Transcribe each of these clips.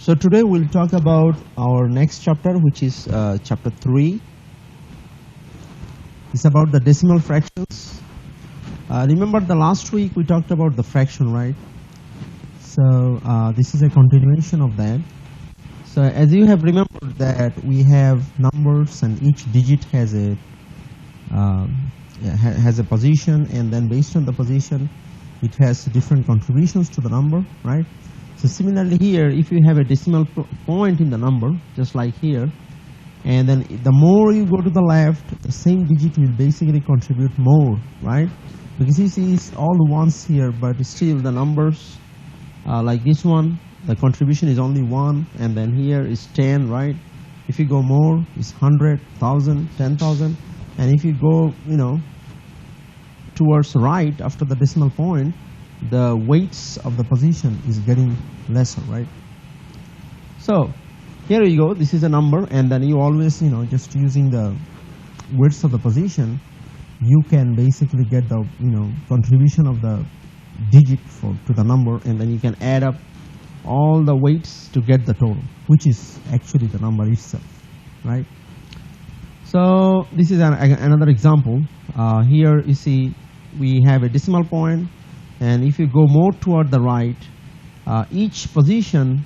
So today we'll talk about our next chapter, which is chapter 3. It's about the decimal fractions. Remember the last week we talked about the fraction, right? So this is a continuation of that. So as you have remembered that we have numbers and each digit has a position, and then based on the position it has different contributions to the number, right? So similarly here, if you have a decimal point in the number, just like here, and then the more you go to the left, the same digit will basically contribute more, right? Because you see it's all ones here, but still the numbers like this one, the contribution is only 1, and then here is 10, right? If you go more, it's 100, 1,000, 10,000, and if you go, towards right after the decimal point, the weights of the position is getting lesser, right? So here you go, this is a number, and then you always, just using the weights of the position, you can basically get the, contribution of the digit to the number, and then you can add up all the weights to get the total, which is actually the number itself, right? So this is another example. Here you see we have a decimal point, and if you go more toward the right, each position,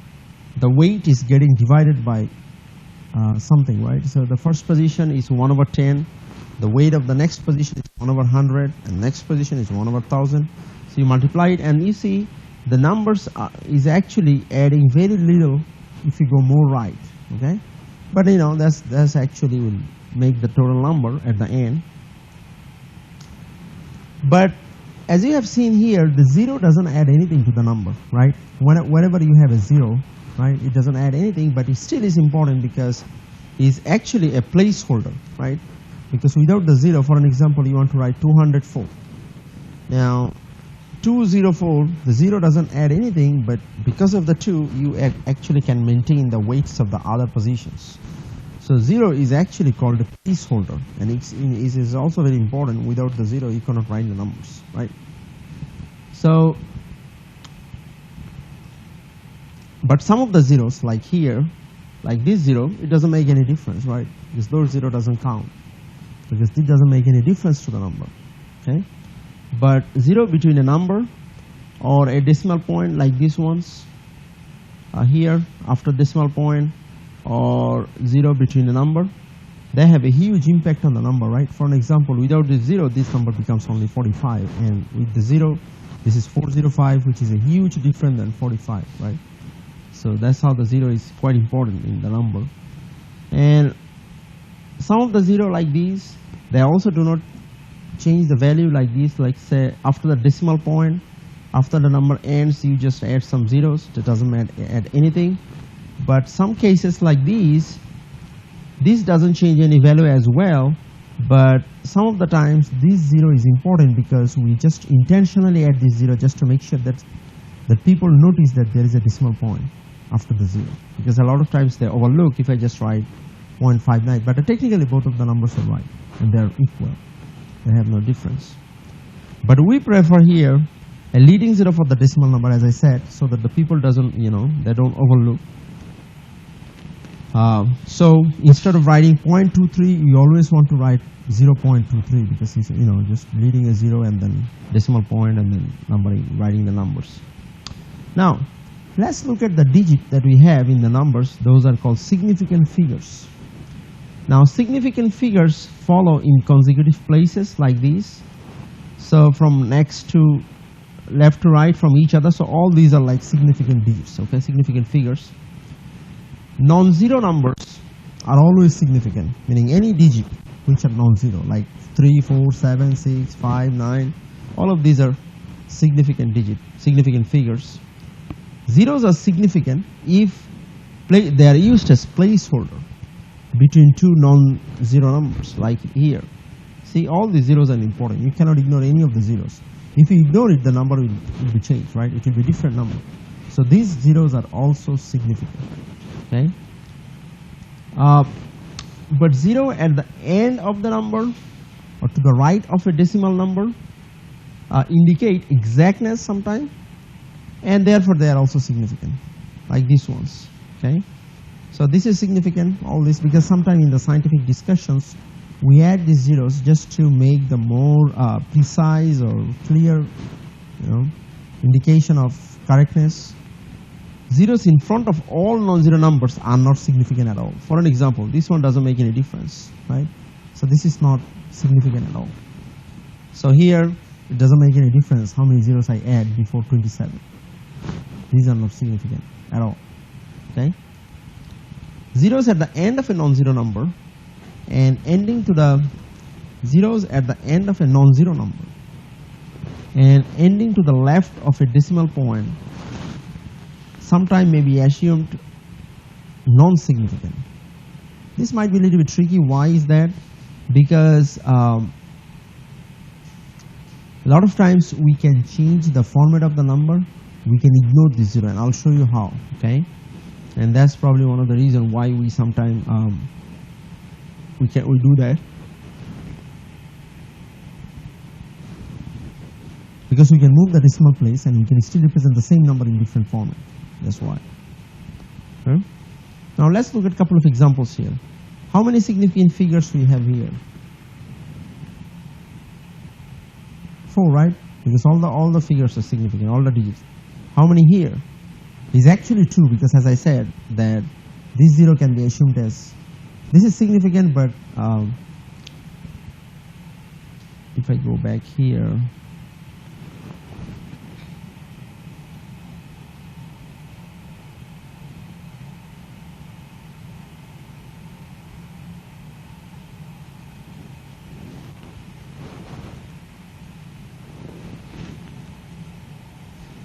the weight is getting divided by something, right? So the first position is 1/10. The weight of the next position is 1/100, and next position is 1/1000. So you multiply it, and you see the numbers is actually adding very little if you go more right, okay? But that's actually will make the total number at the end. But as you have seen here, the 0 doesn't add anything to the number, right? Whenever you have a 0, right, it doesn't add anything, but it still is important because it's actually a placeholder, right? Because without the 0, for an example, you want to write 204. Now, 204, the 0 doesn't add anything, but because of the 2, you actually can maintain the weights of the other positions. So 0 is actually called a placeholder, and it is also very important. Without the 0, you cannot write the numbers, right? So, but some of the zeros, like here, like this 0, it doesn't make any difference, right? This lower 0 doesn't count, because it doesn't make any difference to the number, okay? But 0 between a number or a decimal point like these ones here after decimal point, or 0 between a number, they have a huge impact on the number, right? For an example, without the 0, this number becomes only 45, and with the 0, this is 405, which is a huge difference than 45, right? So that's how the 0 is quite important in the number. And some of the 0 like these, they also do not change the value like this, like say after the decimal point, after the number ends, you just add some zeros. That doesn't add anything. But some cases like these, this doesn't change any value as well, but some of the times this 0 is important because we just intentionally add this 0 just to make sure that people notice that there is a decimal point after the 0, because a lot of times they overlook if I just write 0.59, but technically both of the numbers are right and they are equal. They have no difference. But we prefer here a leading 0 for the decimal number, as I said, so that the people doesn't, they don't overlook. So instead of writing 0.23, you always want to write 0.23, because it's just leading a 0 and then decimal point and then writing the numbers. Now let's look at the digit that we have in the numbers. Those are called significant figures. Now significant figures follow in consecutive places like these. So from next to left to right from each other. So all these are like significant digits, okay, significant figures. Non-zero numbers are always significant, meaning any digit which are non-zero, like 3, 4, 7, 6, 5, 9, all of these are significant figures. Zeros are significant if they are used as placeholder between two non-zero numbers, like here. See, all the zeros are important. You cannot ignore any of the zeros. If you ignore it, the number will be changed, right? It will be a different number. So these zeros are also significant, okay? But 0 at the end of the number or to the right of a decimal number indicate exactness sometimes, and therefore they are also significant, like these ones. Okay, so this is significant, all this, because sometimes in the scientific discussions we add these zeros just to make the more precise or clear, indication of correctness. Zeros in front of all non-zero numbers are not significant at all. For an example, this one doesn't make any difference, right? So this is not significant at all. So here it doesn't make any difference how many zeros I add before 27. These are not significant at all. Okay? Zeros at the end of a non-zero number and ending to the zeros at the end of a non-zero number and ending to the left of a decimal point sometimes may be assumed non-significant. This might be a little bit tricky. Why is that? Because a lot of times we can change the format of the number. We can ignore this zero, and I'll show you how. Okay, and that's probably one of the reasons why we sometimes we do that, because we can move the decimal place and we can still represent the same number in different format. That's why. Okay? Now let's look at a couple of examples here. How many significant figures we have here? 4, right? Because all the figures are significant, all the digits. How many here? Is actually 2, because as I said that this 0 can be assumed as, this is significant, but if I go back here,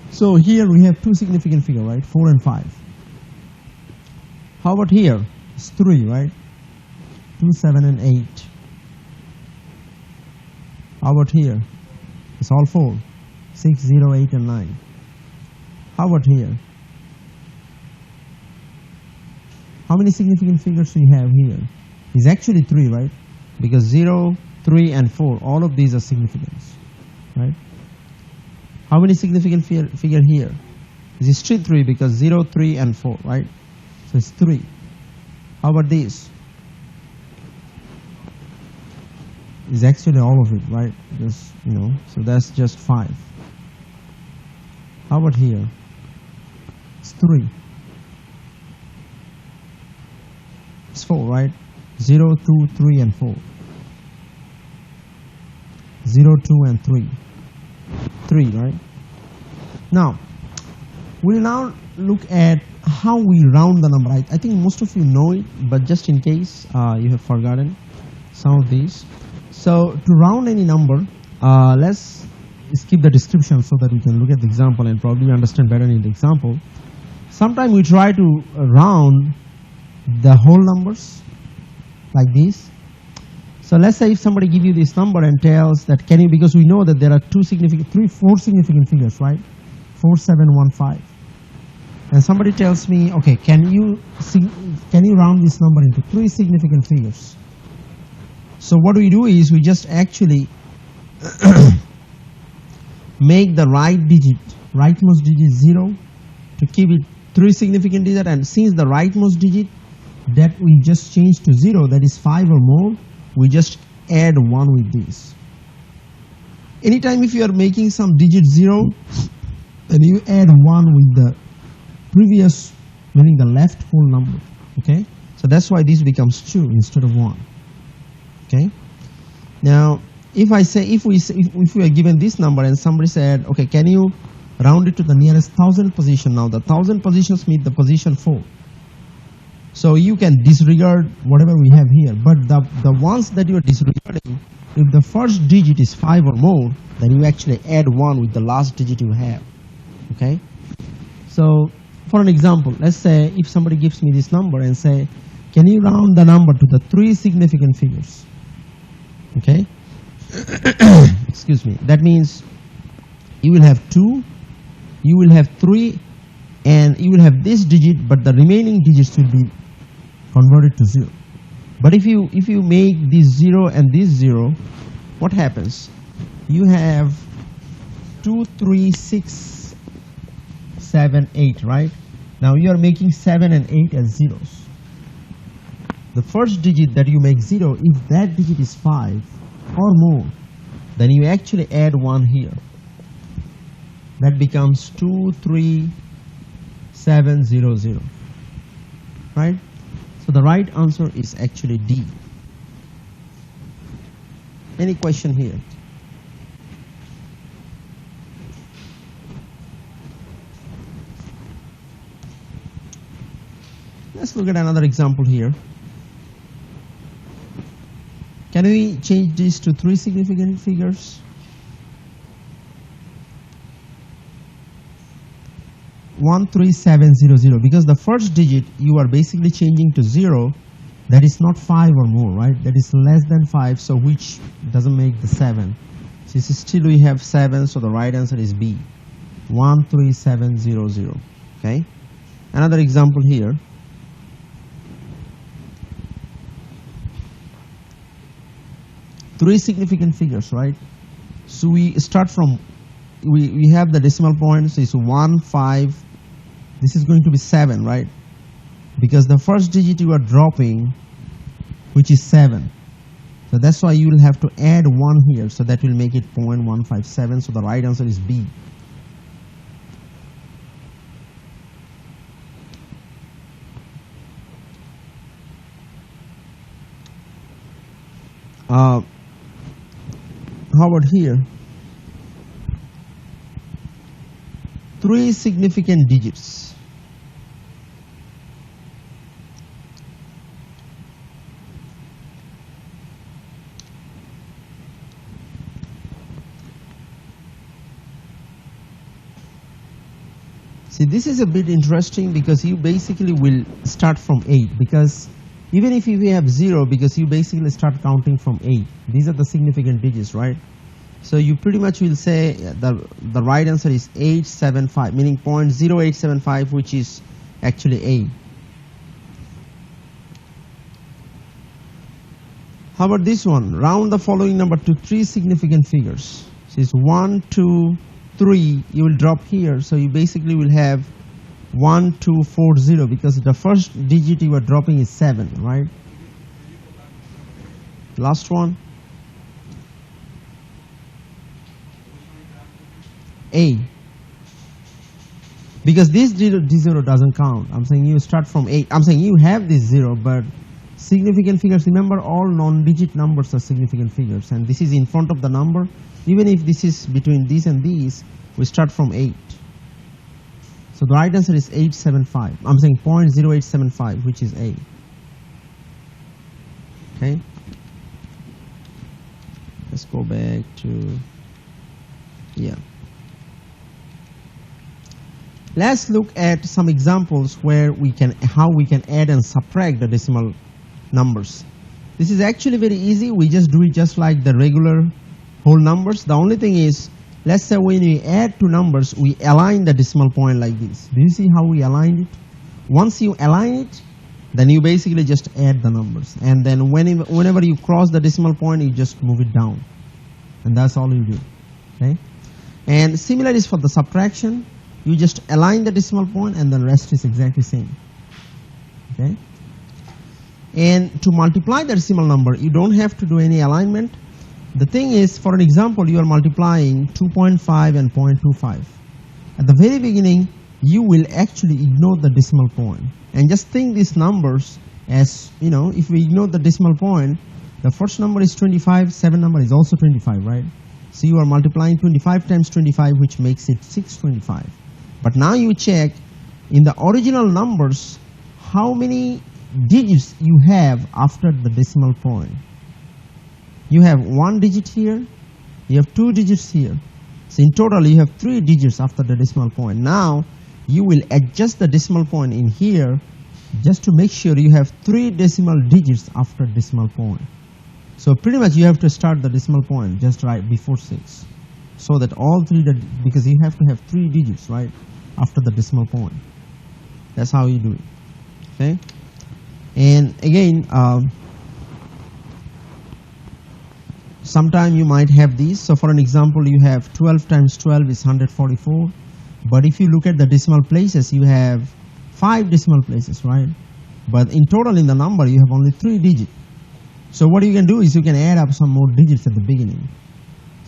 so here we have 2 significant figures, right? 4 and 5. How about here? It's 3, right? 2, 7, and 8. How about here? It's all 4. 6, 0, 8, and 9. How about here? How many significant figures do you have here? It's actually 3, right? Because 0, 3, and 4, all of these are significant, right? How many significant figure here? This is still 3 because 0, 3, and 4, right? So it's 3. How about this? It's actually all of it, right? Just, so that's just 5. How about here? It's 3. It's 4, right? 0, 2, 3, and 4. 0, 2, and 3. 3, right? Now, we'll now look at how we round the number. I think most of you know it, but just in case you have forgotten some of these. So, to round any number, let's skip the description so that we can look at the example and probably understand better in the example. Sometimes we try to round the whole numbers like this. So let's say if somebody give you this number and tells that can you, because we know that there are 4 significant figures, right? 4, 7, 1, 5. And somebody tells me, okay, can you round this number into 3 significant figures? So what we do is we just actually make the rightmost digit 0 to keep it 3 significant digits, and since the rightmost digit that we just changed to 0, that is 5 or more, we just add 1 with this. Anytime if you are making some digit 0, then you add 1 with the previous, meaning the left whole number. Okay, so that's why this becomes 2 instead of 1. Okay, now if we are given this number and somebody said, okay, can you round it to the nearest 1000 position? Now the 1000 positions mean the position 4. So you can disregard whatever we have here, but the ones that you are disregarding, if the first digit is 5 or more, then you actually add 1 with the last digit you have. Okay? So for an example, let's say if somebody gives me this number and say, can you round the number to the 3 significant figures? Okay? Excuse me. That means you will have 2, you will have 3, and you will have this digit, but the remaining digits will be converted to 0. But if you make this 0 and this 0, what happens? You have 2, 3, 6, 7, 8, right? Now you are making 7 and 8 as zeros. The first digit that you make 0, if that digit is 5 or more, then you actually add 1 here. That becomes 23700. Right? So the right answer is actually D. Any question here? Let's look at another example here. Can we change this to 3 significant figures? 13700, because the first digit you are basically changing to 0, that is not 5 or more, right? That is less than 5, so which doesn't make the 7. So still we have 7, so the right answer is B. 13700. Okay? Another example here. Three significant figures, right? So we start from, we have the decimal point, so it's 1, 5. This is going to be 7, right? Because the first digit you are dropping, which is 7. So that's why you will have to add 1 here, so that will make it 0.157. So the right answer is B. How about here? 3 significant digits. See, this is a bit interesting because you basically will start from 8, because even if you have 0, because you basically start counting from 8. These are the significant digits, right? So you pretty much will say the right answer is 875, meaning 0.0875, which is actually A. How about this one? Round the following number to 3 significant figures. So it's 1, 2, 3. You will drop here, so you basically will have 1240, because the first digit you are dropping is 7, right? Last one. A. Because this 0 doesn't count. I'm saying you start from 8. I'm saying you have this 0, but significant figures, remember all non-digit numbers are significant figures, and this is in front of the number. Even if this is between these and these, we start from 8. So the right answer is 875. I'm saying 0.0875, which is A. Okay. Let's go back to, yeah. Let's look at some examples where how we can add and subtract the decimal numbers. This is actually very easy. We just do it just like the regular whole numbers. The only thing is, let's say when we add two numbers, we align the decimal point like this. Do you see how we aligned it? Once you align it, then you basically just add the numbers. And then whenever you cross the decimal point, you just move it down. And that's all you do. Okay? And similar is for the subtraction. You just align the decimal point and the rest is exactly same. Okay? And to multiply the decimal number, you don't have to do any alignment. The thing is, for an example, you are multiplying 2.5 and 0.25. At the very beginning, you will actually ignore the decimal point. And just think these numbers as, you know, if we ignore the decimal point, the first number is 25, second number is also 25, right? So you are multiplying 25 times 25, which makes it 625. But now you check in the original numbers how many digits you have after the decimal point. You have 1 digit here, you have 2 digits here. So in total you have 3 digits after the decimal point. Now you will adjust the decimal point in here just to make sure you have 3 decimal digits after decimal point. So pretty much you have to start the decimal point just right before 6. So that all 3, because you have to have 3 digits right after the decimal point. That's how you do it. Okay. And again, sometime you might have these. So for an example, you have 12 times 12 is 144. But if you look at the decimal places, you have 5 decimal places, right? But in total in the number you have only 3 digits. So what you can do is you can add up some more digits at the beginning,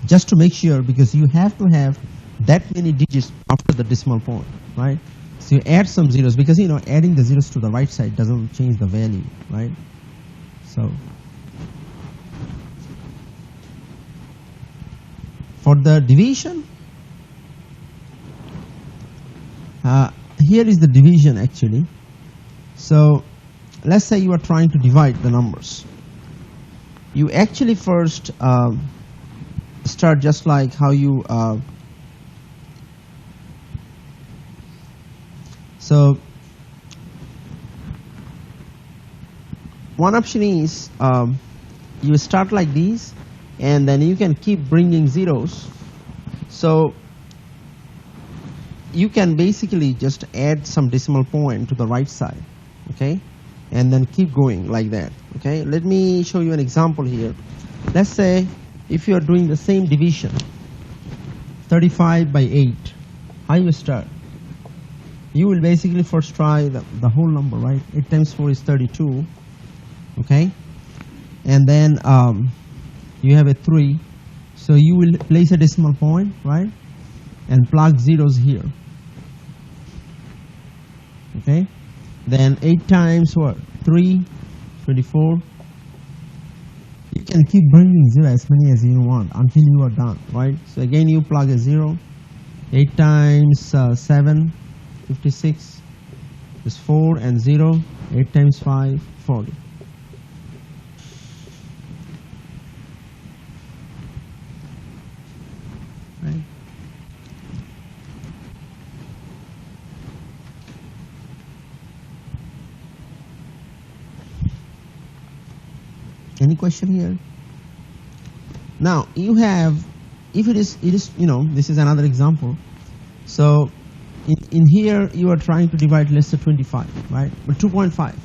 just to make sure, because you have to have that many digits after the decimal point, right? So you add some zeros, because adding the zeros to the right side doesn't change the value, right? So for the division, here is the division actually. So let's say you are trying to divide the numbers. You actually first start just like how you so one option is you start like these, and then you can keep bringing zeros. So you can basically just add some decimal point to the right side, okay, and then keep going like that. Okay, let me show you an example here. Let's say if you are doing the same division, 35 by 8, how you start? You will basically first try the whole number, right? 8 times 4 is 32, okay, and then you have a 3, so you will place a decimal point, right, and plug zeros here, okay. Then 8 times what? 3, 24. You can keep bringing 0 as many as you want until you are done, right? So again you plug a 0. 8 times 7, 56 is 4 and 0. 8 times 5, 40. Right? Any question here? Now you have, if it is this is another example. So in here you are trying to divide, let's say 25, right? But 2.5.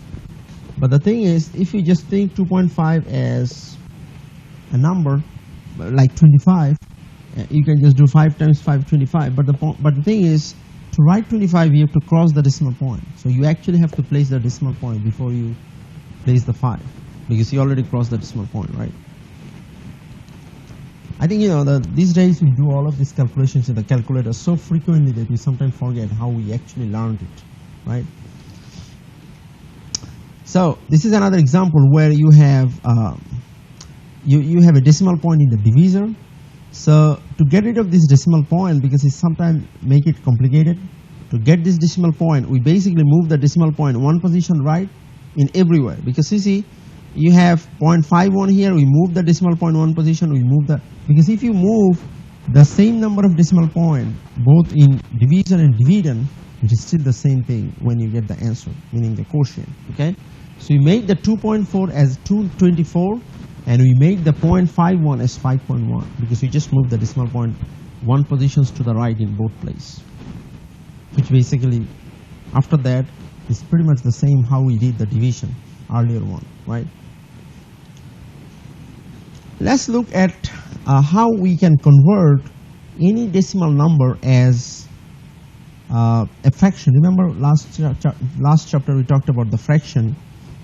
But the thing is, if you just think 2.5 as a number like 25, you can just do 5 times 5, 25. But the thing is, to write 25 you have to cross the decimal point. So you actually have to place the decimal point before you place the 5, because you already crossed the decimal point, right? I think these days we do all of these calculations in the calculator so frequently that we sometimes forget how we actually learned it, right? So this is another example where you have you have a decimal point in the divisor. So to get rid of this decimal point, because it sometimes make it complicated, to get this decimal point, we basically move the decimal point one position right in everywhere. Because you see, you have 0.51 here, we move the decimal point one position, we move the, because if you move the same number of decimal point both in division and dividend, it is still the same thing when you get the answer, meaning the quotient, okay? So we make the 2.4 as 224, and we make the 0.51 as 5.1, because we just move the decimal point one positions to the right in both places, which basically after that is pretty much the same how we did the division earlier one, right? Let's look at how we can convert any decimal number as a fraction. Remember last chapter we talked about the fraction.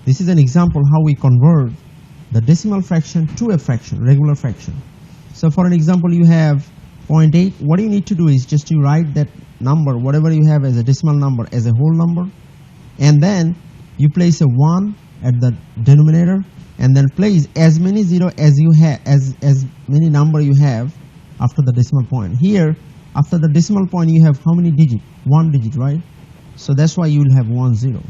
This is an example how we convert the decimal fraction to a fraction, regular fraction. So for an example, you have 0.8. What you need to do is just you write that number, whatever you have as a decimal number, as a whole number, and then you place a 1 at the denominator, and then place as many zero as you have, as many number you have after the decimal point. Here, after the decimal point, you have how many digits? 1 digit, right? So that's why you will have 1 0.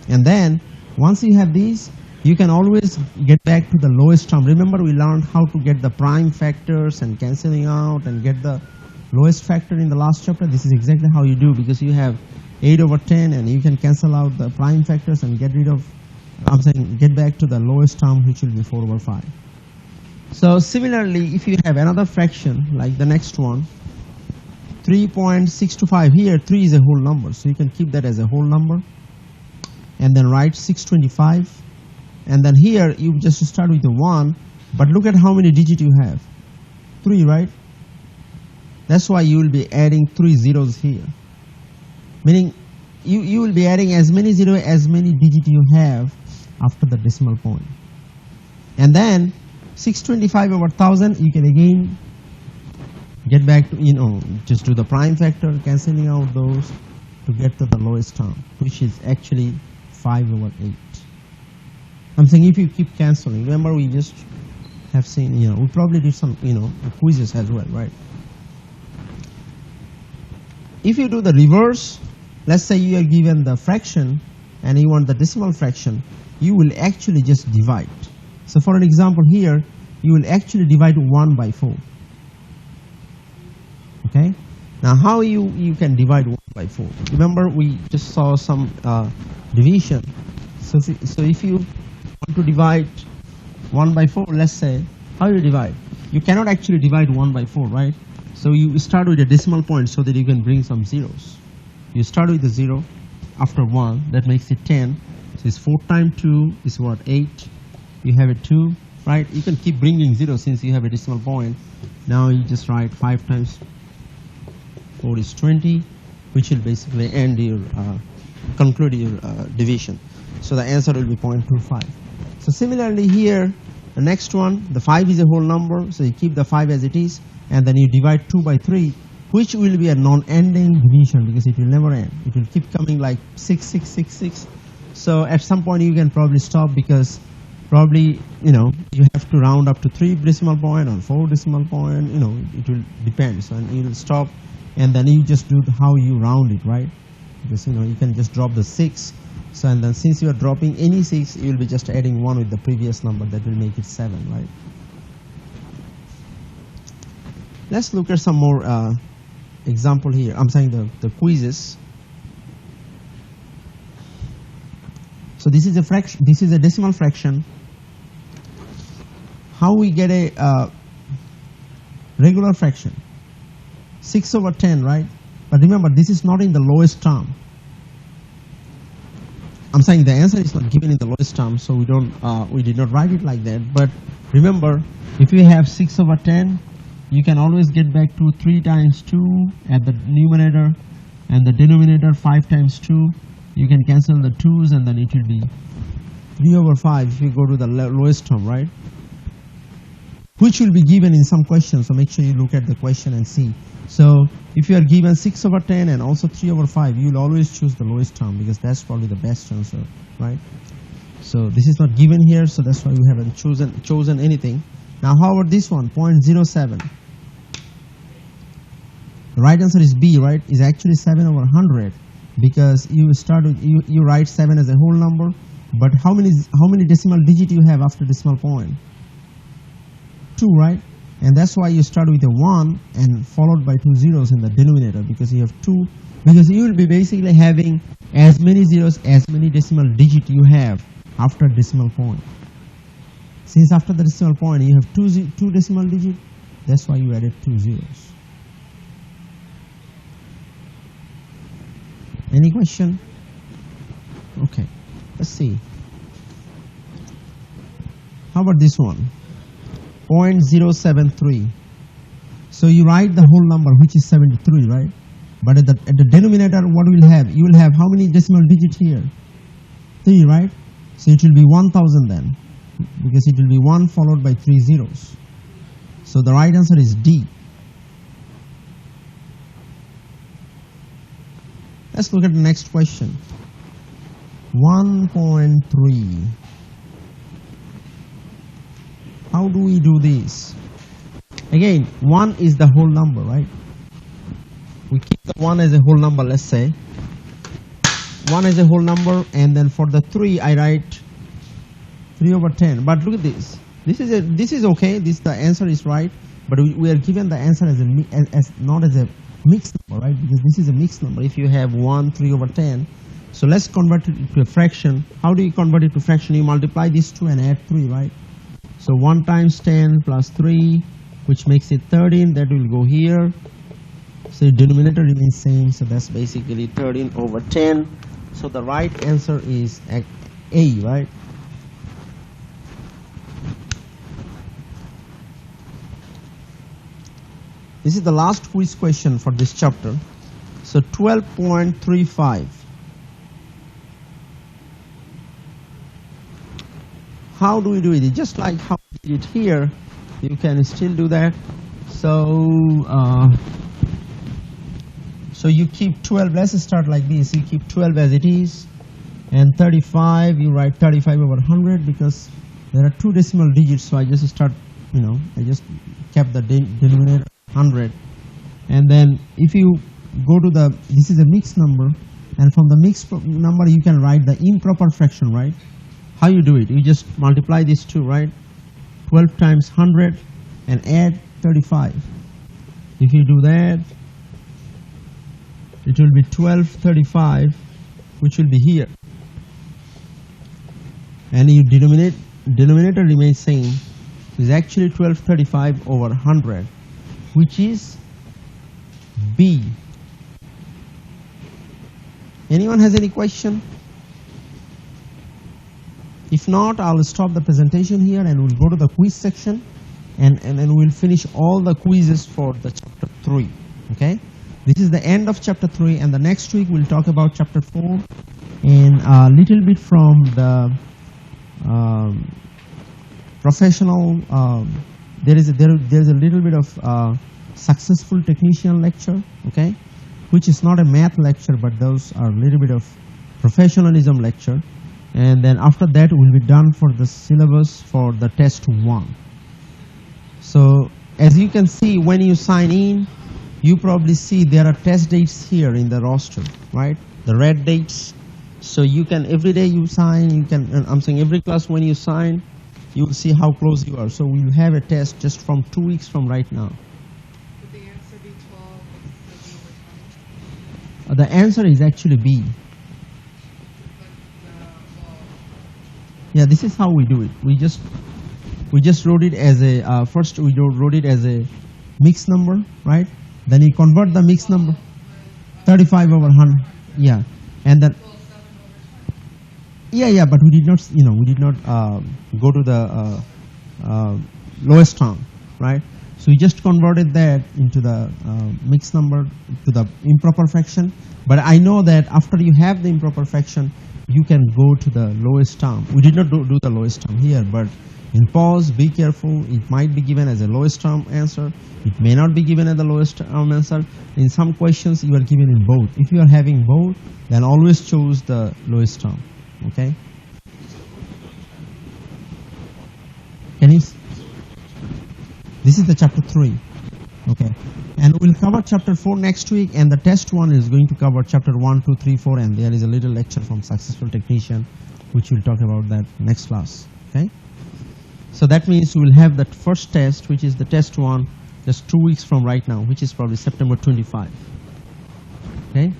And then once you have these, you can always get back to the lowest term. Remember, we learned how to get the prime factors and cancelling out and get the lowest factor in the last chapter. This is exactly how you do, because you have 8/10 and you can cancel out the prime factors and get rid of, get back to the lowest term, which will be 4/5. So similarly, if you have another fraction like the next one, 3.625, here 3 is a whole number, so you can keep that as a whole number and then write 625, and then here you just start with the 1, but look at how many digits you have. 3, right? That's why you will be adding 3 zeros here, meaning you will be adding as many zero as many digits you have after the decimal point. And then 625 over 1000, you can again get back to, just do the prime factor, cancelling out those to get to the lowest term, which is actually 5 over 8. I'm saying if you keep cancelling, remember we just have seen, we probably did some, quizzes as well, right? If you do the reverse, let's say you are given the fraction and you want the decimal fraction, you will actually just divide. So for an example here, you will actually divide 1 by 4. Okay? Now how you can divide 1 by 4? Remember we just saw some division. So if you want to divide 1 by 4, let's say, how you divide? You cannot actually divide 1 by 4, right? So you start with a decimal point so that you can bring some zeros. You start with a 0 after 1, that makes it 10. So it's 4 times 2 is what? 8. You have a 2, right? You can keep bringing 0 since you have a decimal point. Now you just write 5 times 4 is 20, which will basically end your, conclude your division. So the answer will be 0.25. So similarly here, the next one, the 5 is a whole number, so you keep the 5 as it is, and then you divide 2 by 3, which will be a non-ending division because it will never end. It will keep coming like 6, 6, 6, 6. So at some point you can probably stop because probably, you have to round up to 3 decimal point or 4 decimal point, it will depend. So you will stop and then you just do how you round it, right? Because, you can just drop the 6. So and then since you are dropping any 6, you will be just adding 1 with the previous number, that will make it 7, right? Let's look at some more example here. I'm saying the quizzes. So this is a fraction. This is a decimal fraction. How we get a regular fraction? 6 over 10, right? But remember, this is not in the lowest term. I'm saying the answer is not given in the lowest term, so we did not write it like that. But remember, if you have 6 over 10, you can always get back to 3 times 2 at the numerator and the denominator 5 times 2. You can cancel the 2's and then it will be 3 over 5 if you go to the lowest term, right? Which will be given in some questions, so make sure you look at the question and see. So if you are given 6 over 10 and also 3 over 5, you will always choose the lowest term because that's probably the best answer, right? So this is not given here, so that's why we haven't chosen anything. Now how about this one, 0.07? The right answer is B, right? Is actually 7 over 100 because you start with, you write 7 as a whole number, but how many decimal digits you have after decimal point? 2, right? And that's why you start with a 1 and followed by 2 zeros in the denominator because you have 2, because you will be basically having as many zeros as many decimal digits you have after decimal point. Since after the decimal point you have 2 decimal digits, that's why you added 2 zeros. Any question? Okay, let's see. How about this one? 0.073. So you write the whole number, which is 73, right? But at the denominator, what will have? You will have how many decimal digits here? 3, right? So it will be 1000 then, because it will be 1 followed by 3 zeros. So the right answer is D. Let's look at the next question. 1.3. How do we do this? Again, 1 is the whole number, right? We keep the 1 as a whole number, let's say. 1 as a whole number, and then for the 3, I write 3 over 10. But look at this. This is okay. The answer is right, but we are given the answer as not as a mixed number, right? Because this is a mixed number. If you have 1, 3 over 10, so let's convert it to a fraction. How do you convert it to fraction? You multiply these two and add 3, right? So 1 times 10 plus 3, which makes it 13. That will go here. So the denominator remains same. So that's basically 13 over 10. So the right answer is A, right? This is the last quiz question for this chapter. So 12.35. how do we do it? It's just like how we did it here. You can still do that. So, so you keep 12. Let's start like this. You keep 12 as it is, and 35. You write 35 over 100 because there are 2 decimal digits. So I just start. I just kept the denominator 100, and then if you go to this is a mixed number, and from the mixed number you can write the improper fraction, right? How you do it? You just multiply these two, right? 12 times 100 and add 35. If you do that, it will be 1235, which will be here, and your denominator remains same. Is actually 1235 over 100, which is B. Anyone has any question? If not, I'll stop the presentation here and we'll go to the quiz section, and we'll finish all the quizzes for the chapter 3. Okay? This is the end of chapter 3, and the next week we'll talk about chapter 4 and a little bit from the professional. There is a little bit of successful technician lecture, okay, which is not a math lecture, but those are a little bit of professionalism lecture. And then after that we'll be done for the syllabus for the test 1. So as you can see, when you sign in, you probably see there are test dates here in the roster, right? The red dates. So you can, every day you sign, you can, I'm saying every class when you sign, you will see how close you are. So we will have a test just from 2 weeks from right now. Would the answer be 12? The answer is actually B. Yeah, this is how we do it. We just wrote it as a first we wrote it as a mixed number, right? Then you convert the mixed number 35 over 100. Yeah, and then. Yeah, but we did not, go to the lowest term, right? So we just converted that into the mixed number to the improper fraction. But I know that after you have the improper fraction, you can go to the lowest term. We did not do the lowest term here, but in pause, be careful. It might be given as a lowest term answer. It may not be given as the lowest term answer. In some questions, you are given in both. If you are having both, then always choose the lowest term. Okay. This is the chapter 3. Okay. And we'll cover chapter 4 next week, and the test 1 is going to cover chapter 1, 2, 3, 4, and there is a little lecture from successful technician, which we'll talk about that next class. Okay. So that means we'll have that first test, which is the test 1, just 2 weeks from right now, which is probably September 25. Okay.